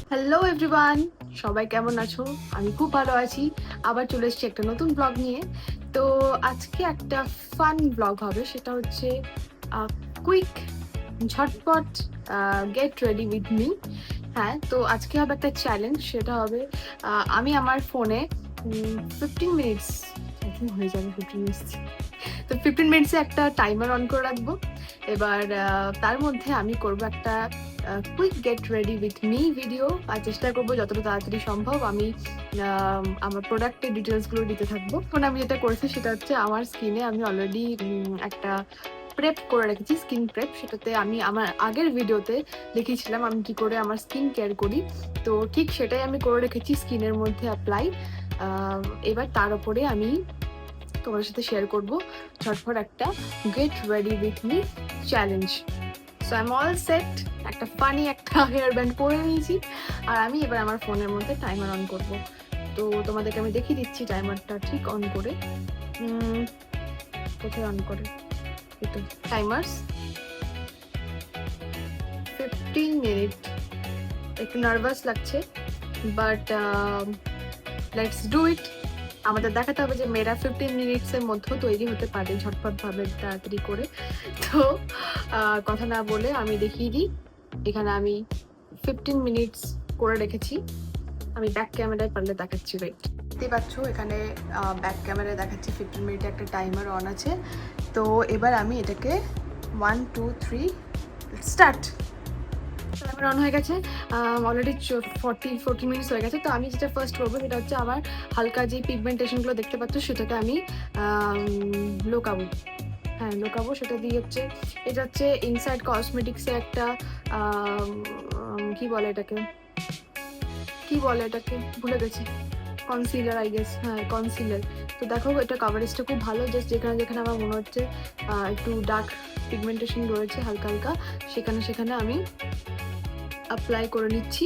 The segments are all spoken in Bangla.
হ্যালো এভরিওয়ান, সবাই কেমন আছো? আমি খুব ভালো আছি। আবার চলে এসেছি একটা নতুন ব্লগ নিয়ে। তো আজকে একটা ফান ব্লগ হবে, সেটা হচ্ছে কুইক ঝটপট গেট রেডি উইথ মি। হ্যাঁ, তো আজকে হবে একটা চ্যালেঞ্জ, সেটা হবে আমি আমার ফোনে 15 মিনিটস হয়ে যাবে 15 মিনিটস, তো 15 মিনিটসে একটা টাইমার অন করে রাখবো। এবার তার মধ্যে আমি করব একটা quick get ready with me video, আর চেষ্টা করবো যতটা তাড়াতাড়ি সম্ভব আমি আমার প্রোডাক্টের ডিটেলসগুলো দিতে থাকবো। এখন আমি যেটা করেছি সেটা হচ্ছে আমার স্কিনে আমি অলরেডি একটা প্রেপ করে রেখেছি, স্কিন প্রেপ। সেটাতে আমি আমার আগের ভিডিওতে দেখিয়েছিলাম আমি কি করে আমার স্কিন কেয়ার করি, তো ঠিক সেটাই আমি করে রেখেছি স্কিনের মধ্যে অ্যাপ্লাই। এবার তার উপরে আমি তোমার সাথে শেয়ার করব ঝটপট একটা gate ready with me challenge. So I am all set, একটা ফানি একটা হেয়ার ব্যান্ড পরে নিয়েছি, আর আমি এবার আমার ফোনের মধ্যে টাইমার অন করব। তো তোমাদেরকে আমি দেখিয়ে দিচ্ছি টাইমারটা ঠিক অন করে। কোথায় অন করে? একটু টাইমার্স 15 মিনিট। একটু নার্ভাস লাগছে, বাট লেটস ডু ইট। আমাদের দেখাতে হবে যে মেয়েরা 15 মিনিটসের মধ্যেও তৈরি হতে পারে ঝটপটভাবে, তাড়াতাড়ি করে। তো কথা না বলে আমি দেখিয়ে দিই। এখানে আমি 15 মিনিটস করে রেখেছি। আমি ব্যাক ক্যামেরায় পারলে দেখাচ্ছি, ওয়েট। দেখতে পাচ্ছ এখানে ব্যাক ক্যামেরায় দেখাচ্ছি 15 মিনিটে একটা টাইমার অন আছে। তো এবার আমি এটাকে 1 2 3 স্টার্ট। টাইমার অন হয়ে গেছে, অলরেডি 40 মিনিটস হয়ে গেছে। তো আমি যেটা ফার্স্ট করবো সেটা হচ্ছে আমার হালকা যে পিগমেন্টেশনগুলো দেখতে পাচ্ছ সেটাকে আমি লোকাবো। হ্যাঁ, লোকাবো। সেটা দিয়ে হচ্ছে, এটা হচ্ছে ইনসাইড কসমেটিক্সের একটা কি বলে এটাকে, ভুলে গেছি। Concealer, I guess. হ্যাঁ, কনসিলার। তো দেখো এটা কভারেজটা খুব ভালো। জাস্ট যেখানে যেখানে আমার মনে হচ্ছে একটু ডার্ক পিগমেন্টেশন রয়েছে হালকা হালকা, সেখানে আমি অ্যাপ্লাই করে নিচ্ছি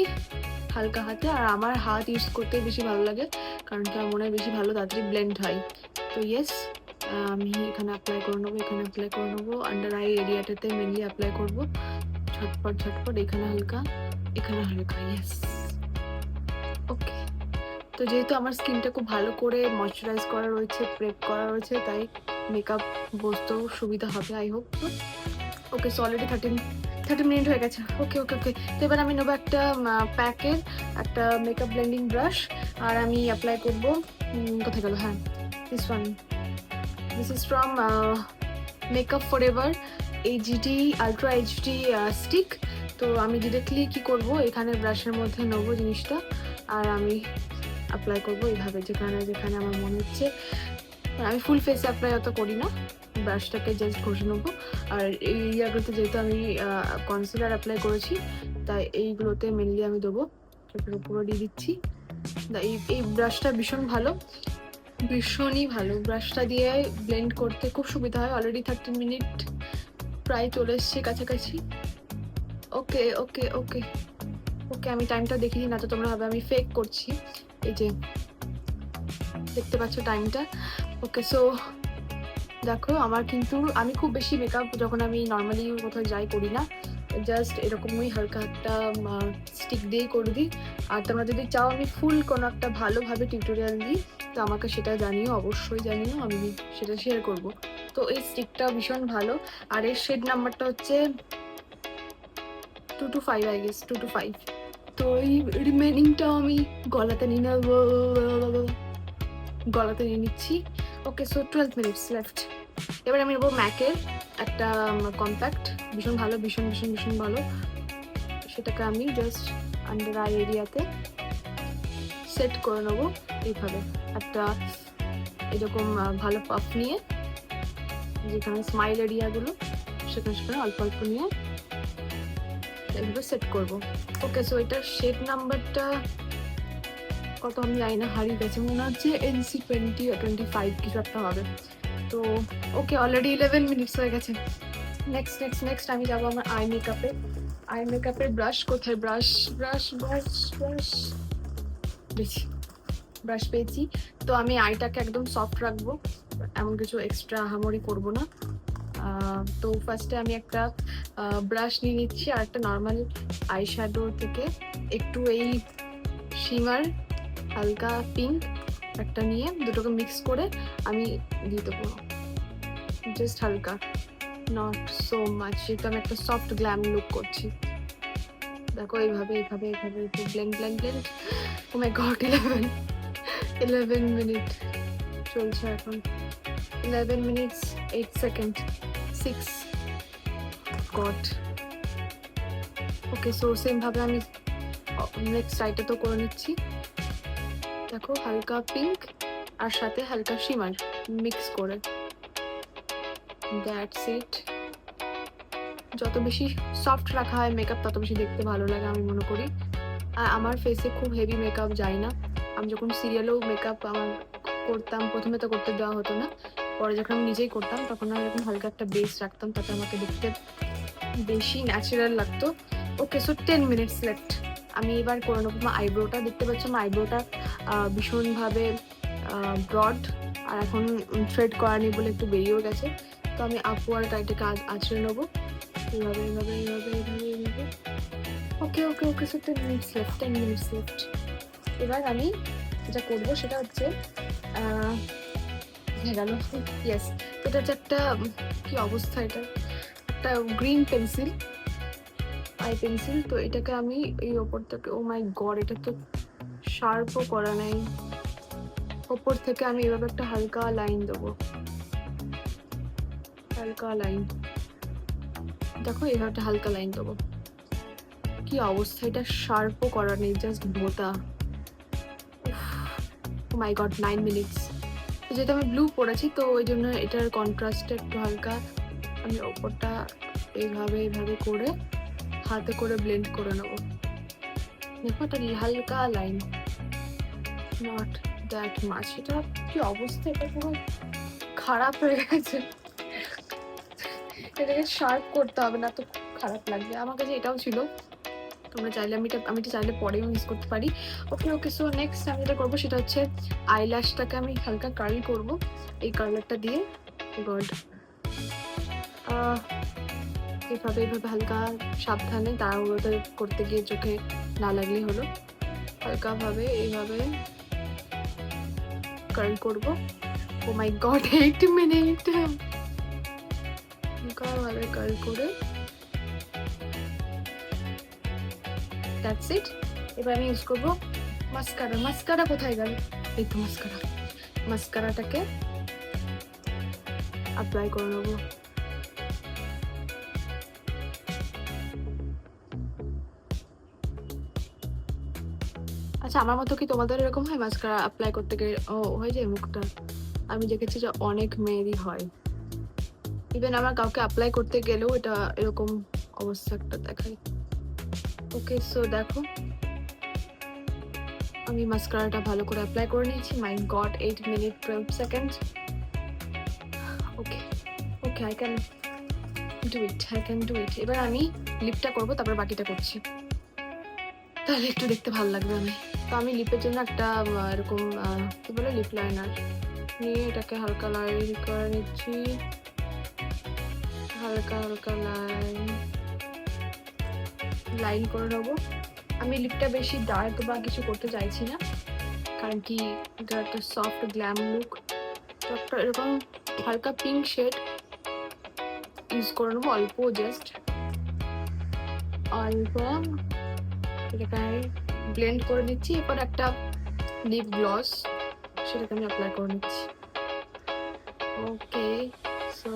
হালকা হাতে। আর আমার হাত ইউজ করতে বেশি ভালো লাগে, কারণ কি আমার মনে হয় বেশি ভালো তাড়াতাড়ি ব্লেন্ড হয়। তো ইয়েস, আমি এখানে অ্যাপ্লাই করে নেবো, এখানে অ্যাপ্লাই করে নেবো, আন্ডার আই এরিয়াটাতে মেনলি অ্যাপ্লাই করবো ঝটপট ঝটপট। এখানে হালকা, এখানে হালকা। ইয়েস, ওকে। তো যেহেতু আমার স্কিনটা খুব ভালো করে ময়শ্চারাইজ করা রয়েছে, প্রেপ করা রয়েছে, তাই মেকআপ বসতেও সুবিধা হবে, I hope. Okay, so already 30 minute হয়ে গেছে। ওকে ওকে ওকে। তো এবার আমি নেবো একটা প্যাকের একটা মেকআপ ব্লেন্ডিং ব্রাশ, আর আমি অ্যাপ্লাই করবো, কোথায় গেল, হ্যাঁ, this is from makeup forever HD ultra HD stick. তো আমি ডিরেক্টলি কি করব, এখানে ব্রাশের মধ্যে নেবো জিনিসটা, আর আমি অ্যাপ্লাই করবো এইভাবে যেখানে যেখানে আমার মনে হচ্ছে। আমি ফুল ফেসে অ্যাপ্লাই অত করি না, ব্রাশটাকে জাস্ট ঘষে নেবো। আর এই এরিয়াগুলোতে যেহেতু আমি কনসিলার অ্যাপ্লাই করেছি, তাই এইগুলোতে মেনলি আমি দেবো। চোখের উপরে দিয়ে দিচ্ছি। এই ব্রাশটা ভীষণই ভালো। ব্রাশটা দিয়ে ব্লেন্ড করতে খুব সুবিধা হয়। অলরেডি 30 মিনিট প্রায় চলে এসছে কাছাকাছি। ওকে ওকে ওকে ওকে, আমি টাইমটা দেখিনি, না তো তোমরা ভাবে আমি ফেক করছি। এই যে দেখতে পাচ্ছ টাইমটা। ওকে, সো দেখো আমার কিন্তু, আমি খুব বেশি মেকআপ যখন আমি নর্মালি কোথাও যাই করি না, জাস্ট এরকমই হালকা একটা স্টিক দিয়েই করে দিই। আর তোমরা যদি চাও আমি ফুল কোনো একটা ভালোভাবে টিউটোরিয়াল দিই, তো আমাকে সেটা জানিও, অবশ্যই জানিও, আমি সেটা শেয়ার করব। তো এই স্টিকটা ভীষণ ভালো। আর এর শেড নাম্বারটা হচ্ছে 2 to 5, আই গেস 2 to 5। তো এই রিমেনিংটাও আমি গলাতে নিয়ে নিচ্ছি। ওকে, সো 12 মিনিটস লেফট। এবার আমি নেবো ম্যাকের একটা কম্প্যাক্ট, ভীষণ ভালো, ভীষণ ভালো। সেটাকে আমি জাস্ট আন্ডার আই এরিয়াতে সেট করে নেবো এইভাবে। একটা এরকম ভালো পাফ নিয়ে, যেখানে স্মাইল এরিয়াগুলো সেখানে অল্প অল্প নিয়ে এইভাবে সেট করবো। ওকে, সো এটার শেড নাম্বারটা কত আমি জানি না, হারিয়ে গেছে, মনে হচ্ছে NC 20 or 25 কিছু একটা হবে। তো ওকে, অলরেডি 11 মিনিটস হয়ে গেছে। নেক্সট আমি যাবো আমার আই মেকআপের ব্রাশ। কোথায় ব্রাশ পেয়েছি। তো আমি আইটাকে একদম সফট রাখবো, এমন কিছু এক্সট্রা হামারি করবো না। তো ফার্স্টে আমি একটা ব্রাশ নিয়ে নিচ্ছি আর একটা নর্মাল আই শ্যাডো থেকে একটু এই শিমার হালকা পিঙ্ক একটা নিয়ে দুটোকে মিক্স করে আমি দিয়ে দেবো, জাস্ট হালকা, নট সো মাচ, যেহেতু আমি একটা সফট গ্ল্যাম লুক করছি। দেখো এইভাবে এইভাবে এইভাবে ব্লেন্ড ব্লেন্ড ব্লেন্ড। ও মাই গড, 11 মিনিট চলছে এখন, 11 মিনিটস 8 সেকেন্ড 6 গড। ওকে, সো সেম ভাবে আমি নেক্সট সাইডটা তো করে নিচ্ছি। দেখো হালকা পিঙ্ক আর সাথে হালকা শিমার মিক্স করে, দ্যাটস ইট। যত বেশি সফট রাখা হয় মেকআপ তত বেশি দেখতে ভালো লাগে আমি মনে করি। আর আমার ফেসে খুব হেভি মেকআপ যায় না। আমি যখন সিরিয়ালেও মেকআপ আমার করতাম, প্রথমে তো করতে দেওয়া হতো না, পরে যখন আমি নিজেই করতাম তখন আমি এরকম হালকা একটা বেস রাখতাম, তাতে আমাকে দেখতে বেশি ন্যাচারাল লাগতো। ওকে, সো 10 মিনিটস লেফট। আমি এবার করে নেবো আমার আইব্রোটা। দেখতে পাচ্ছি আমার আইব্রোটা ভীষণভাবে ব্রড, আর এখন থ্রেড করা নেই বলে একটু বেরিয়েও গেছে। তো আমি আপওয়ার্ড এটাকে আঁচড়ে নেবো এইভাবে এইভাবে এইভাবে এইভাবে এইভাবে। Okay okay okay, so 10 minutes left, 10 minutes left. এবার আমি যেটা করবো সেটা হচ্ছে গেল, ইয়েস, এটা হচ্ছে একটা কি অবস্থা, এটা একটা গ্রিন পেন্সিল, আই পেন্সিল। তো এটাকে আমি এই ওপর থেকে, ও মাই গড, এটা তো শার্পও করা নাই। ওপর থেকে আমি এভাবে একটা হালকা লাইন দেবো, হালকা লাইন। দেখো এভাবে একটা হালকা লাইন দেবো। কি অবস্থা, এটা শার্পও করা নেই, জাস্ট ভোতা। ও মাই গড, 9 মিনিটস। যেহেতু আমি ব্লু পরেছি তো ওই জন্য এটার কন্ট্রাস্টটা একটু হালকা, আমি ওপরটা এইভাবে এইভাবে করে হাতে করে ব্লেন্ড করে নেবো। দেখো এটা হালকা লাইন, নট দ্যাট মাচ। এটা কি অবস্থা, এটা পুরো খারাপ হয়ে গেছে। এটাকে শার্প করতে হবে, না তো খারাপ লাগবে। আমার কাছে এটাও ছিল, তোমরা চাইলে আমি এটা চাইলে পরেও ইউজ করতে পারি। ওকে ওকে, সো নেক্সট আমি যেটা করবো সেটা হচ্ছে আইল্যাশটাকে আমি হালকা কার্ল করবো এই কার্লারটা দিয়ে। গড, এইভাবে এইভাবে হালকা সাবধানে, তাড়াহুড়োতে করতে গিয়ে চোখে না লাগলেই হলো। হালকাভাবে এইভাবে কার্ল করবো। ও মাই গড, 8 মিনিট। হালকাভাবে কার্ল করে, দ্যাটস ইট। এবার আমি ইউজ করবো মাস্কারা। মাস্কারা কোথায় গেল, এই তো মাস্কারা। মাস্কারাটাকে অ্যাপ্লাই করে নেবো। আচ্ছা, আমার মতো কি তোমাদের এরকম হয় মাস্কারা অ্যাপ্লাই করতে গিয়ে হয়ে যায় মুখটা? আমি দেখেছি যে অনেক মেয়েরই হয়, ইভেন আমার কাউকে অ্যাপ্লাই করতে গেলেও এটা এরকম অবস্থা একটা দেখায়। ওকে, সো দেখো আমি মাস্কারাটা ভালো করে অ্যাপ্লাই করে নিয়েছি। My god, 8 minute 12 second. Okay okay, I can do it, I can do it. এবার আমি লিপটা করবো, তারপর বাকিটা করছি, তাহলে একটু দেখতে ভালো লাগবে। তো আমি লিপের জন্য একটা এরকম কি বলে লিপ লাইনার নিয়ে এটাকে হালকা লাইন করে নিচ্ছি, হালকা হালকা লাইন করে নেবো। আমি লিপটা বেশি ডার্ক বা কিছু করতে চাইছি না, কারণ কি এটা একটা সফট গ্ল্যাম লুক। তো একটা এরকম হালকা পিঙ্ক শেড ইউজ করে নেবো, অল্প, জাস্ট অল্প। এটাকে আমি ব্লেন্ড করে নিচ্ছি। এরপর একটা লিপ গ্লস, সেটাকে আমি অ্যাপ্লাই করে নিচ্ছি। ওকে, সো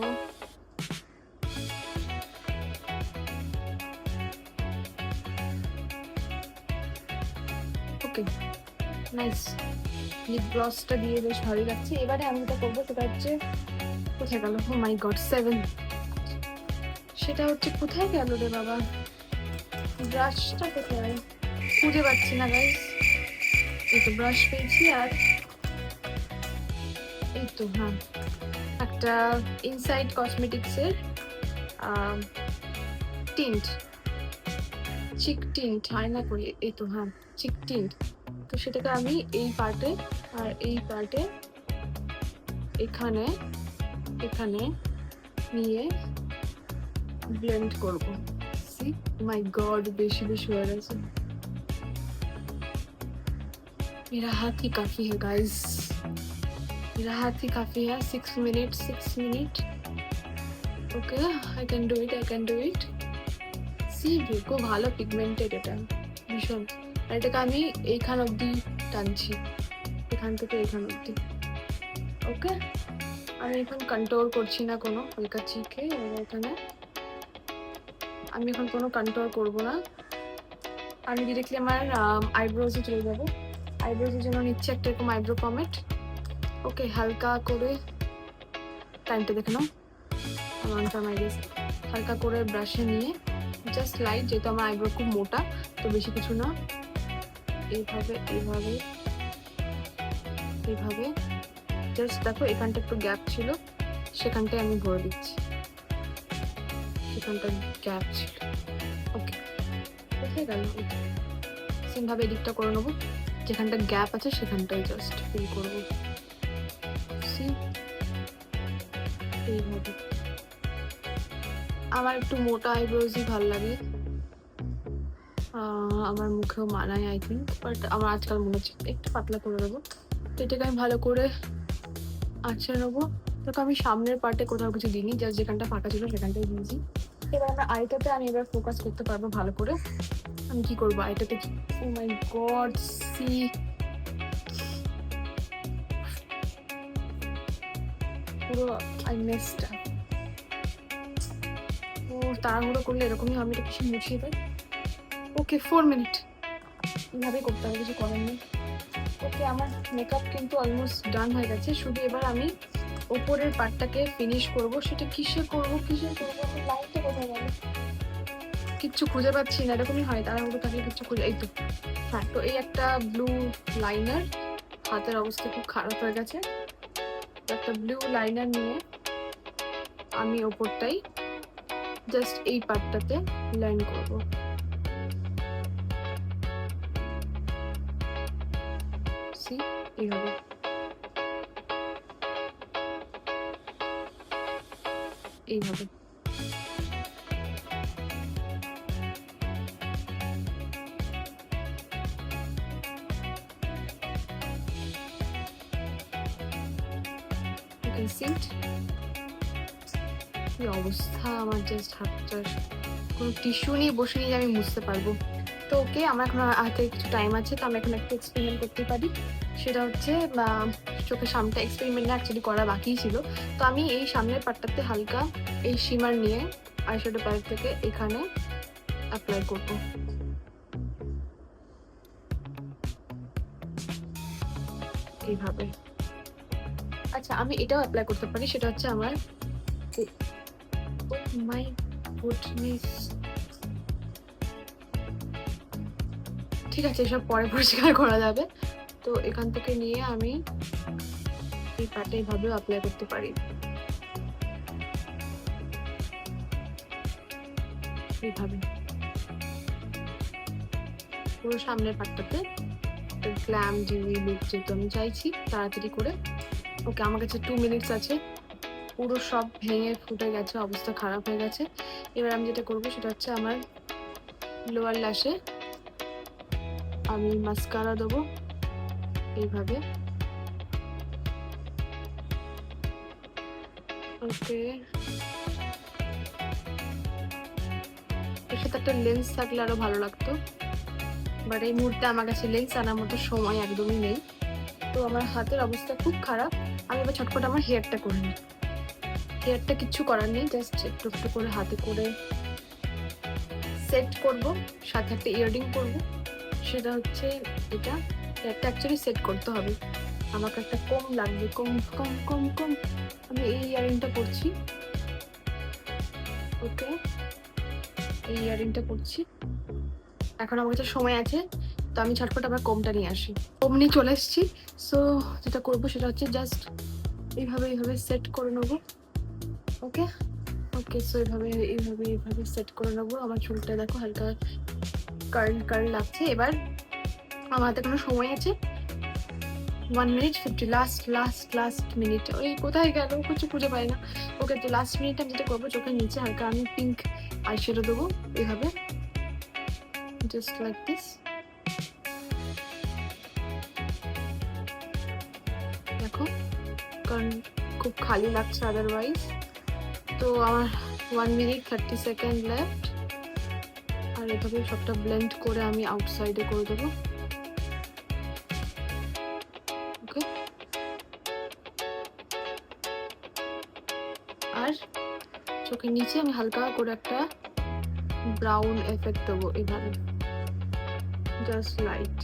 ওকে, নাইস। লিপ গ্লসটা দিয়ে বেশ ভালোই লাগছে। এবারে আমি যেটা করবো সেটা হচ্ছে, কোথায় গেল, ও মাই গড 7, সেটা হচ্ছে কোথায় গেল রে বাবা, ব্রাশটা কোথায় খুঁজে পাচ্ছি না গাইস। এই তো ব্রাশ পেয়েছি, আর এই তো হ্যাঁ একটা ইনসাইড কসমেটিক্সের টিন্ট, চিক টিন্ট হয় না করি, এই তো হ্যাঁ চিক টিন্ট। তো সেটাকে আমি এই পার্টে আর এই পার্টে, এখানে এখানে নিয়ে ব্লেন্ড করবো। সি মাই গড, বেশি বেশি হয়ে গেছে। मेरा हाथ ही काफी है गाइस, मेरा हाथ ही काफी है। 6 minute, 6 minute. Okay, I can do it, I can do it. সি খুব ভালো পিগমেন্টেড এটা, ভীষণ। আর এটাকে আমি এইখান অবধি টানছি, এখান থেকে এইখান অবধি। ওকে, আমি এখন কন্ট্রোল করছি না কোনো, হালকা চিকে এখানে আমি এখন কোনো কন্ট্রোল করবো না। আমি ডিরেক্টলি আমার আইব্রোজে চলে যাবো। আইব্রোজের জন্য নিচ্ছে একটা এরকম আইব্রো পমেট। ওকে, হালকা করে টাইমটা দেখে নাও, হালকা করে ব্রাশে নিয়ে জাস্ট লাইট, যেহেতু আমার আইব্রো খুব মোটা তো বেশি কিছু না, এইভাবে এইভাবে এইভাবে জাস্ট দেখো এখানটা একটু গ্যাপ ছিল, সেখানটায় আমি ভরে দিচ্ছি, সেখানটা গ্যাপ ছিল। ওকে, বুঝে গেল। সেমভাবে এদিকটা করে নেবো, যেখানটা গ্যাপ আছে সেখানটাই জাস্ট ফিল করবো। এইভাবে আমার একটু মোটা আইব্রোজই ভালো লাগে, আমার মুখেও মানায় আই থিঙ্ক, বাট আমার আজকাল মনে হচ্ছে একটু পাতলা করে দেবো। তো এটাকে আমি ভালো করে আঁচড়ে নেবো। দেখো আমি সামনের পার্টে কোথাও কিছু দিইনি, জাস্ট যেখানটা ফাঁকা ছিল সেখানটাই দিয়েছি। এবার আমার আইটাতে আমি এবার ফোকাস করতে পারবো ভালো করে। আমি কি করবো আইটাতে, ও মাই গড, সি পুরো আই মেসড আপ। ও তাড়াহুড়ো করলে এরকমই, আমি এটা কিছু মুছিয়ে দেয়। ওকে, 4 মিনিট এইভাবেই করতে হবে, কিছু করার নেই। ওকে, আমার মেকআপ কিন্তু অলমোস্ট ডান হয়ে গেছে। শুধু এবার আমি ওপরের পার্টটাকে ফিনিশ করব। সেটা কিসে করব আমি লাইনটা কোথায় গেল, কিচ্ছু খুঁজে পাচ্ছি না। এরকমই হয়, তাড়াহুড়ো থাকলে কিচ্ছু খুঁজে, এই তো হ্যাঁ। তো এই একটা ব্লু লাইনার, হাতের অবস্থা খুব খারাপ হয়ে গেছে। একটা ব্লু লাইনার নিয়ে আমি ওপরটাই জাস্ট এই পার্টটাতে লাইন করব। সি এইভাবে এইভাবে কি অবস্থা আমার, জাস্ট হাতটার কোনো টিস্যু নিয়ে বসে নিয়ে আমি মুছতে পারবো। তো ওকে, আমার এখন হাতে কিছু টাইম আছে, তো আমি এখন একটা এক্সপেরিমেন্ট করতে পারি। সেটা হচ্ছে চোখের সামনে এক্সপেরিমেন্টটা অ্যাকচুয়ালি করা বাকিই ছিল। তো আমি এই সামনের পার্টটাতে হালকা এই শিমার নিয়ে আইশ্যাডো প্যালেট থেকে এখানে অ্যাপ্লাই করবো। এইভাবে। আচ্ছা, আমি এটাও অ্যাপ্লাই করতে পারি, সেটা হচ্ছে আমার মাই গুডনেস, ঠিক আছে এসব পরে পরিষ্কার করা যাবে। তো এখান থেকে নিয়ে আমি এই পার্টে এইভাবেও অ্যাপ্লাই করতে পারি, এইভাবে পুরো সামনের পার্টটাতে গ্ল্যাম জিউই লুক যেহেতু আমি চাইছি তাড়াতাড়ি করে। ওকে, আমার কাছে 2 মিনিটস আছে। পুরো সব ভেঙে ফুটে গেছে, অবস্থা খারাপ হয়ে গেছে। এবার আমি যেটা করবো সেটা হচ্ছে আমার লোয়ার ল্যাশে আমি মাস্কারা দেবো এইভাবে। ওকে, এর সাথে একটা লেন্স থাকলে আরো ভালো লাগতো, বাট এই মুহূর্তে আমার কাছে লেন্স আনার মতো সময় একদমই নেই। তো আমার হাতের অবস্থা খুব খারাপ। আমি এবার ছটপট আমার হেয়ারটা করে নিই। হেয়ারটা কিচ্ছু করার নেই, জাস্ট একটু একটু করে হাতে করে সেট করব, সাথে একটা ইয়াররিং করবো। সেটা হচ্ছে এটা, হেয়ারটা অ্যাকচুয়ালি সেট করতে হবে। আমাকে একটা কম লাগবে, কম কম কম কম। আমি এই ইয়াররিংটা পরছি। ওকে, এই ইয়াররিংটা পরছি। এখন আমার কাছে সময় আছে, তো আমি ঝটপট আবার কমটা নিয়ে আসি। কম নিয়ে চলে এসেছি। সো যেটা করবো সেটা হচ্ছে জাস্ট এইভাবে এইভাবে সেট করে নেবো। ওকে ওকে, সো এইভাবে এইভাবে এইভাবে সেট করে নেবো। আমার চুলটা দেখো হালকা কার্ল কার্ল লাগছে। এবার আমার হাতে কোনো সময় আছে, 1 minute 50, লাস্ট মিনিট। ওই কোথায় গেল কিছু খুঁজে পাই না। ওকে, তো লাস্ট মিনিটে আমি যেটা করবো, চোখের নিচে হালকা আমি পিঙ্ক আইশ্যাডো দেবো এইভাবে, জাস্ট লাইক দিস। দেখো, কারণ খুব খালি লাগছে আদারওয়াইজ। তো আমার 1 minute 30 সেকেন্ড লেফট। আর এভাবে সবটা ব্লেন্ড করে আমি আউটসাইডে করে দেবো। ওকে, আর চোখের নিচে আমি হালকা করে একটা ব্রাউন এফেক্ট দেবো এইভাবে, just light.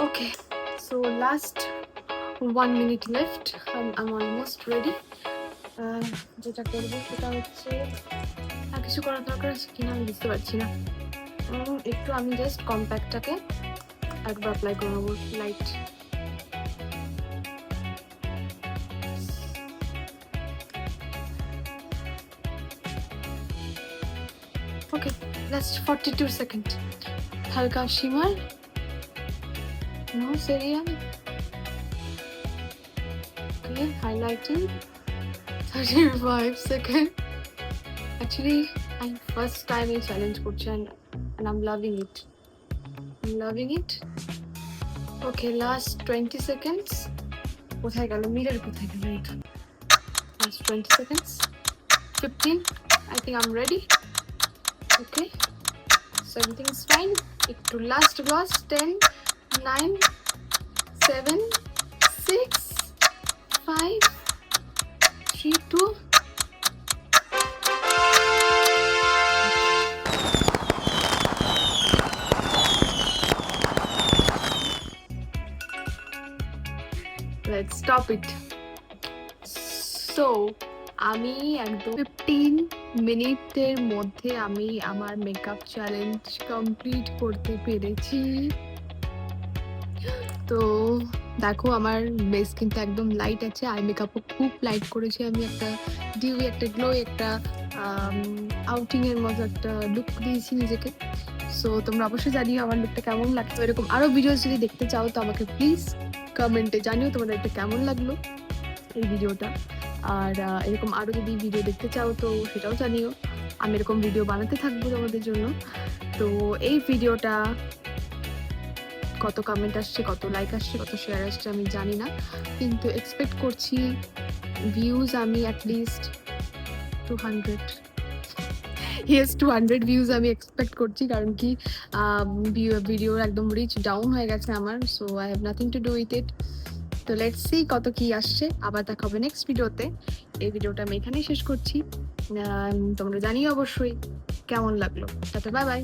Okay, so last 1 minute left, I almost ready. যেটা করবো সেটা হচ্ছে, আর কিছু করার দরকার আছে কিনা আমি বুঝতে পারছি না। একটু আমি জাস্ট কম্প্যাক্টটাকে একবার অ্যাপ্লাই করে নেবো, লাইট। ওকে, লাস্ট 42 সেকেন্ড, হালকা shimmer, no serial. Okay, highlighting 35 second. Actually, I'm first time এই চ্যালেঞ্জ করছি, and I'm loving it. Okay, last 20 seconds. কোথায় গেল মিরর, কোথায় গেল এটা? Last 20 seconds. 15. I think I'm ready. Okay, so everything is fine. একটু last gloss. 10, 9, 7, 6, 5, 3, 2. Let's stop it. So, আমি একদম 15 মিনিটের মধ্যে আমি আমার মেকআপ চ্যালেঞ্জ কমপ্লিট করতে পেরেছি। তো দেখো, আমার বেস কিন্তু একদম লাইট আছে, আই মেকআপও খুব লাইট করেছি আমি, একটা ডিউ, একটা গ্লো, একটা আউটিং এর মতো একটা লুক দিয়েছি নিজেকে। সো তোমরা অবশ্যই জানিও আমার লুকটা কেমন লাগতো। এরকম আরো ভিডিও যদি দেখতে চাও তো আমাকে প্লিজ কমেন্টে জানিও তোমাদের এটা কেমন লাগলো এই ভিডিওটা। আর এরকম আরো যদি ভিডিও দেখতে চাও তো সেটাও জানিও, আমি এরকম ভিডিও বানাতে থাকবো তোমাদের জন্য। তো এই ভিডিওটা কত কমেন্ট আসছে, কত লাইক আসছে, কত শেয়ার আসছে আমি জানি না, কিন্তু এক্সপেক্ট করছি ভিউজ আমি অ্যাটলিস্ট 200, ইয়েস 200 ভিউজ আমি এক্সপেক্ট করছি। কারণ কি ভিডিওর একদম রিচ ডাউন হয়ে গেছে আমার, so I have nothing to do with it. তো লেটস সি কত কি আসছে। আবার দেখা হবে নেক্সট ভিডিওতে। এই ভিডিওটা আমি এখানেই শেষ করছি। তোমরা জানিও অবশ্যই কেমন লাগলো। Tata, bye bye.